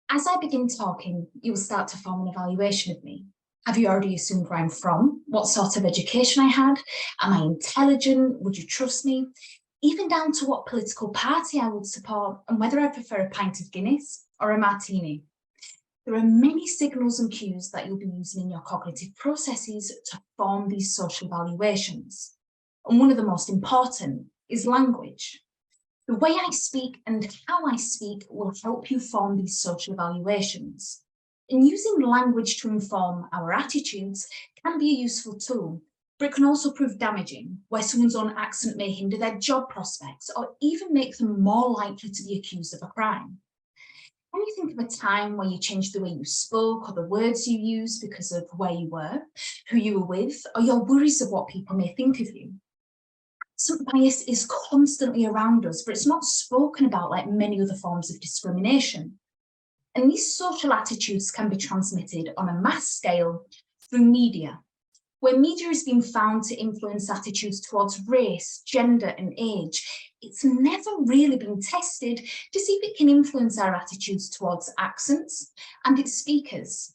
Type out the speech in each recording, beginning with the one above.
As I begin talking, you'll start to form an evaluation of me. Have you already assumed where I'm from? What sort of education I had? Am I intelligent? Would you trust me? Even down to what political party I would support and whether I prefer a pint of Guinness or a martini. There are many signals and cues that you'll be using in your cognitive processes to form these social evaluations. And one of the most important is language. The way I speak and how I speak will help you form these social evaluations. And using language to inform our attitudes can be a useful tool, but it can also prove damaging, where someone's own accent may hinder their job prospects or even make them more likely to be accused of a crime. Can you think of a time where you changed the way you spoke or the words you used because of where you were, who you were with, or your worries of what people may think of you? Accent bias is constantly around us, but it's not spoken about like many other forms of discrimination. And these social attitudes can be transmitted on a mass scale through media, where media has been found to influence attitudes towards race, gender, and age. It's never really been tested to see if it can influence our attitudes towards accents and its speakers.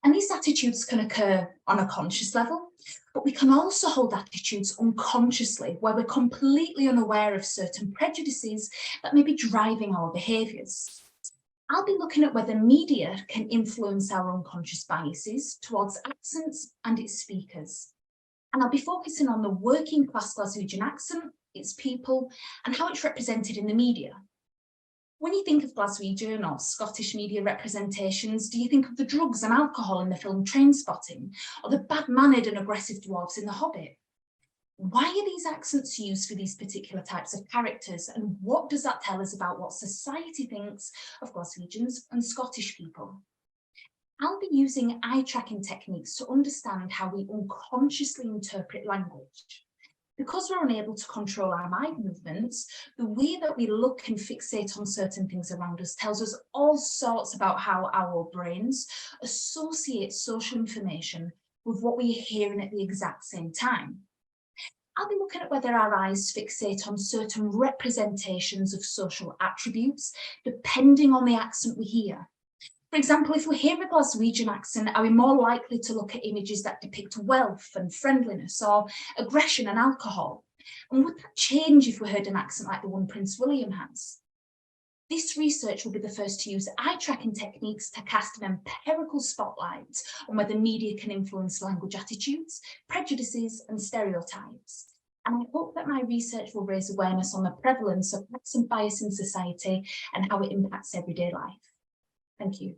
And these attitudes can occur on a conscious level, but we can also hold attitudes unconsciously, where we're completely unaware of certain prejudices that may be driving our behaviours. I'll be looking at whether media can influence our unconscious biases towards accents and its speakers. And I'll be focusing on the working class Glaswegian accent, its people, and how it's represented in the media. When you think of Glaswegian or Scottish media representations, do you think of the drugs and alcohol in the film Trainspotting, or the bad-mannered and aggressive dwarves in The Hobbit? Why are these accents used for these particular types of characters, and what does that tell us about what society thinks of Glaswegians and Scottish people? I'll be using eye-tracking techniques to understand how we unconsciously interpret language. Because we're unable to control our mind movements, the way that we look and fixate on certain things around us tells us all sorts about how our brains associate social information with what we are hearing at the exact same time. I'll be looking at whether our eyes fixate on certain representations of social attributes, depending on the accent we hear. For example, if we hear a Glaswegian accent, are we more likely to look at images that depict wealth and friendliness or aggression and alcohol? And would that change if we heard an accent like the one Prince William has? This research will be the first to use eye-tracking techniques to cast an empirical spotlight on whether media can influence language attitudes, prejudices, and stereotypes. And I hope that my research will raise awareness on the prevalence of accent bias in society and how it impacts everyday life. Thank you.